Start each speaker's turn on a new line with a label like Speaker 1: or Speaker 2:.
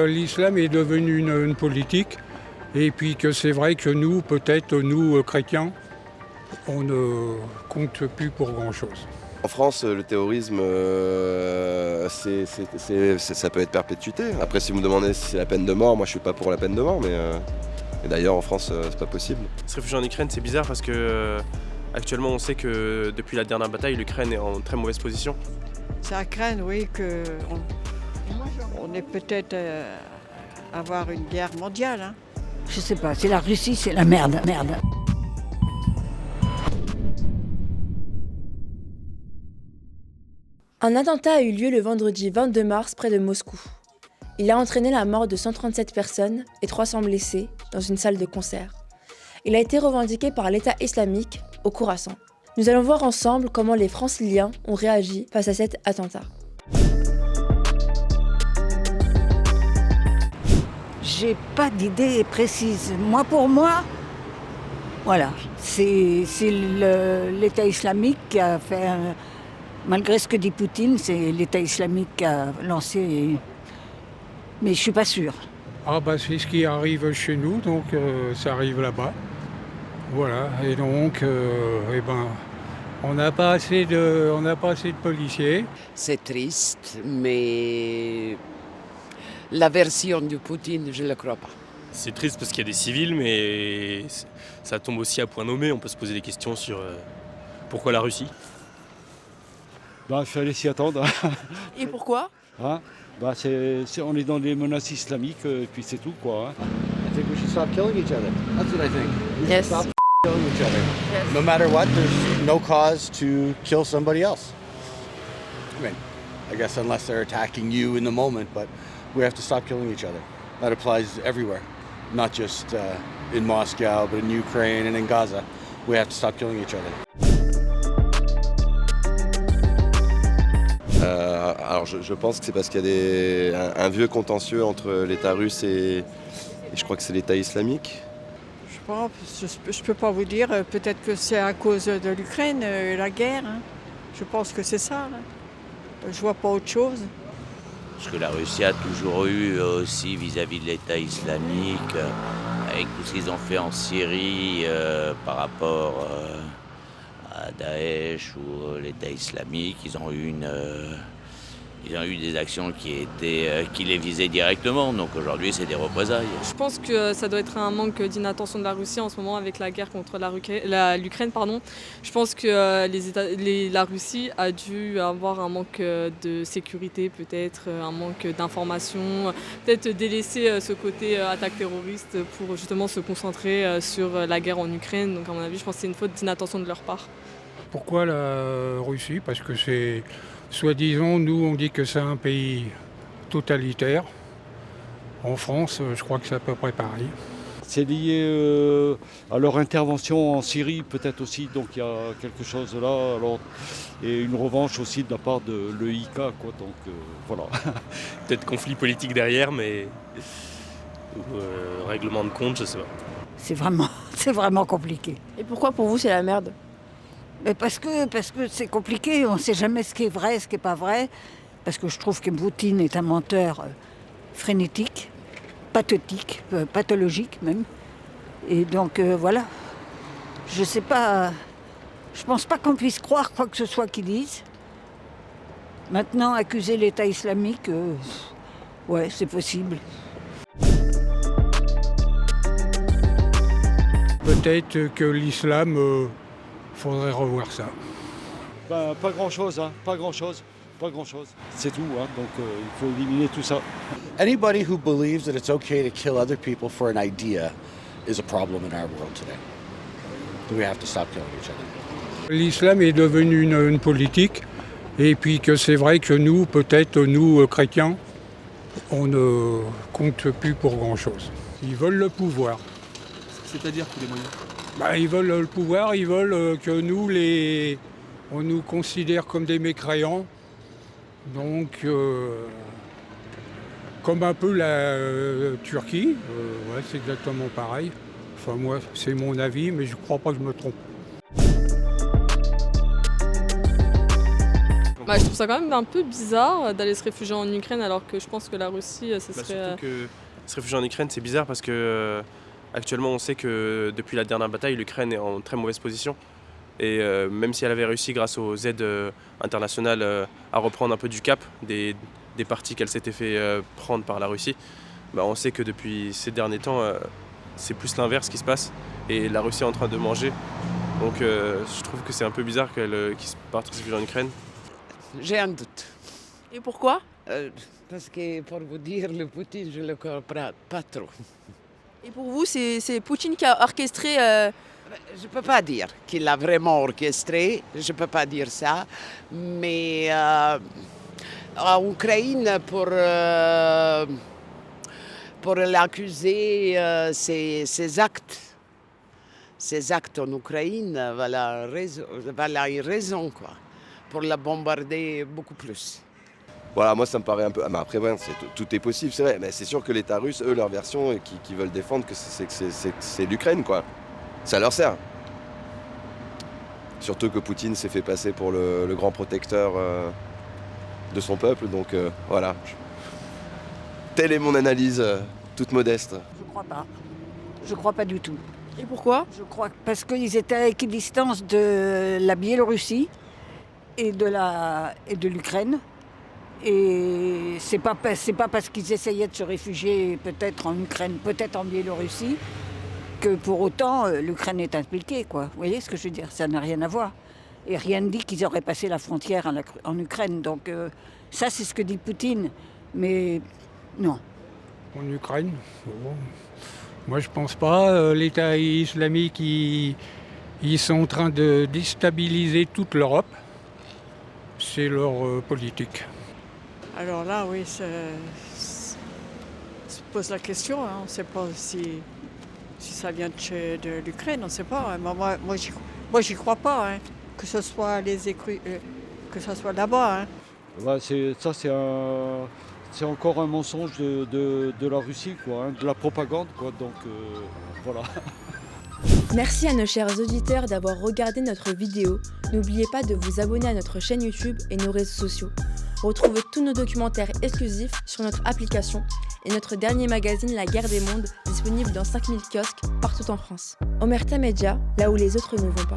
Speaker 1: L'islam est devenu une politique et puis que c'est vrai que nous, peut-être nous chrétiens, on ne compte plus pour grand-chose.
Speaker 2: En France, le terrorisme, ça peut être perpétuité. Après, si vous me demandez si c'est la peine de mort, moi je suis pas pour la peine de mort, mais et d'ailleurs en France, c'est pas possible.
Speaker 3: Se réfugier en Ukraine, c'est bizarre parce que actuellement, on sait que depuis la dernière bataille, l'Ukraine est en très mauvaise position.
Speaker 4: C'est à craindre, oui, qu'on ait peut-être avoir une guerre mondiale. Hein.
Speaker 5: Je sais pas, c'est la Russie, c'est la merde.
Speaker 6: Un attentat a eu lieu le vendredi 22 mars près de Moscou. Il a entraîné la mort de 137 personnes et 300 blessés dans une salle de concert. Il a été revendiqué par l'État islamique au Khorasan. Nous allons voir ensemble comment les Franciliens ont réagi face à cet attentat.
Speaker 5: J'ai pas d'idée précise. Pour moi, voilà, c'est l'État islamique qui a fait, malgré ce que dit Poutine, c'est l'État islamique qui a lancé, mais je suis pas sûre.
Speaker 1: C'est ce qui arrive chez nous, donc ça arrive là-bas. Voilà, et donc, on n'a pas assez de policiers.
Speaker 7: C'est triste, mais la version de Poutine, je ne le crois pas.
Speaker 3: C'est triste parce qu'il y a des civils, mais ça tombe aussi à point nommé. On peut se poser des questions sur pourquoi la Russie.
Speaker 8: Il fallait s'y attendre.
Speaker 6: Et pourquoi ?
Speaker 8: On est dans les menaces islamiques, et puis c'est tout, quoi.
Speaker 9: I think we should stop killing each other. That's what I think.
Speaker 6: Yes.
Speaker 9: Stop killing each other. Yes. No matter what, there's no cause to kill somebody else. I guess unless they're attacking you in the moment, but we have to stop killing each other. That applies everywhere, not just in Moscow, but in Ukraine and in Gaza. We have to stop killing each other.
Speaker 2: Alors je pense que c'est parce qu'il y a un vieux contentieux entre l'État russe et je crois que c'est l'État islamique.
Speaker 4: Je peux pas vous dire, peut-être que c'est à cause de l'Ukraine, la guerre. Hein. Je pense que c'est ça. Là. Je vois pas autre chose.
Speaker 10: Parce que la Russie a toujours eu aussi vis-à-vis de l'État islamique, avec tout ce qu'ils ont fait en Syrie par rapport à Daesh ou l'État islamique, ils ont eu des actions qui les visaient directement. Donc aujourd'hui, c'est des représailles.
Speaker 11: Je pense que ça doit être un manque d'inattention de la Russie en ce moment avec la guerre contre l'Ukraine. Je pense que la Russie a dû avoir un manque de sécurité, peut-être un manque d'information, peut-être délaisser ce côté attaque terroriste pour justement se concentrer sur la guerre en Ukraine. Donc à mon avis, je pense que c'est une faute d'inattention de leur part.
Speaker 1: Pourquoi la Russie ? Parce que c'est, soi-disant, nous on dit que c'est un pays totalitaire. En France, je crois que c'est à peu près pareil.
Speaker 8: C'est lié à leur intervention en Syrie peut-être aussi, donc il y a quelque chose là. Et une revanche aussi de la part de l'EIK, quoi. Donc voilà.
Speaker 3: Peut-être conflit politique derrière, mais règlement de compte, je sais pas.
Speaker 5: C'est vraiment compliqué.
Speaker 6: Et pourquoi pour vous c'est la merde ?
Speaker 5: Mais parce que c'est compliqué, on ne sait jamais ce qui est vrai, ce qui n'est pas vrai. Parce que je trouve que Poutine est un menteur frénétique, pathétique, pathologique même. Et donc voilà. Je sais pas, je pense pas qu'on puisse croire quoi que ce soit qu'ils disent. Maintenant, accuser l'État islamique, ouais, c'est possible.
Speaker 1: Peut-être que l'islam, faudrait revoir ça.
Speaker 8: Pas grand-chose, pas grand-chose. C'est tout, donc il faut éliminer tout ça.
Speaker 9: Anybody who believes that it's okay to kill other people for an idea is a problem in our world today. We have to stop killing each other.
Speaker 1: L'islam est devenu une politique et puis que c'est vrai que nous, peut-être nous chrétiens, on ne compte plus pour grand-chose. Ils veulent le pouvoir.
Speaker 3: C'est-à-dire tous les moyens ?
Speaker 1: Ils veulent le pouvoir, ils veulent que nous, on nous considère comme des mécréants. Donc, comme un peu la Turquie, ouais, c'est exactement pareil. Enfin, moi, c'est mon avis, mais je ne crois pas que je me trompe.
Speaker 11: Je trouve ça quand même un peu bizarre d'aller se réfugier en Ukraine alors que je pense que la Russie, ce serait...
Speaker 3: Surtout que se réfugier en Ukraine, c'est bizarre parce que actuellement on sait que depuis la dernière bataille, l'Ukraine est en très mauvaise position. Et même si elle avait réussi grâce aux aides internationales à reprendre un peu du cap des parties qu'elle s'était fait prendre par la Russie, on sait que depuis ces derniers temps, c'est plus l'inverse qui se passe et la Russie est en train de manger. Donc je trouve que c'est un peu bizarre qu'ils partent se réfugier en Ukraine.
Speaker 7: J'ai un doute.
Speaker 12: Et pourquoi?
Speaker 7: Parce que pour vous dire, le Poutine, je ne le comprends pas trop.
Speaker 12: Et pour vous, c'est Poutine qui a orchestré...
Speaker 7: Je ne peux pas dire qu'il l'a vraiment orchestré, je ne peux pas dire ça, mais en Ukraine, pour l'accuser, ses actes en Ukraine, voilà une raison quoi, pour la bombarder beaucoup plus.
Speaker 2: Voilà, moi ça me paraît un peu... après, tout est possible, c'est vrai, mais c'est sûr que l'État russe, eux, leur version, qui veulent défendre, c'est l'Ukraine, quoi. Ça leur sert. Surtout que Poutine s'est fait passer pour le grand protecteur de son peuple, donc voilà. Telle est mon analyse, toute modeste.
Speaker 5: Je crois pas. Je crois pas du tout.
Speaker 12: Et pourquoi?
Speaker 5: Je crois parce qu'ils étaient à équidistance de la Biélorussie et de l'Ukraine. Et c'est pas parce qu'ils essayaient de se réfugier peut-être en Ukraine, peut-être en Biélorussie, que pour autant l'Ukraine est impliquée, quoi. Vous voyez ce que je veux dire? Ça n'a rien à voir. Et rien ne dit qu'ils auraient passé la frontière en Ukraine. Donc ça, c'est ce que dit Poutine. Mais non.
Speaker 1: En Ukraine, moi je pense pas. L'État islamique, ils sont en train de déstabiliser toute l'Europe. C'est leur politique.
Speaker 4: Alors là, oui, se pose la question. On ne sait pas si ça vient de l'Ukraine, on ne sait pas. Hein. Moi, j'y crois pas, hein. Que ce soit que ce soit là-bas. Hein.
Speaker 8: C'est encore un mensonge de la Russie, quoi, hein, de la propagande, quoi. Donc voilà.
Speaker 6: Merci à nos chers auditeurs d'avoir regardé notre vidéo. N'oubliez pas de vous abonner à notre chaîne YouTube et nos réseaux sociaux. Retrouvez tous nos documentaires exclusifs sur notre application et notre dernier magazine La Guerre des Mondes, disponible dans 5000 kiosques partout en France. Omerta Media, là où les autres ne vont pas.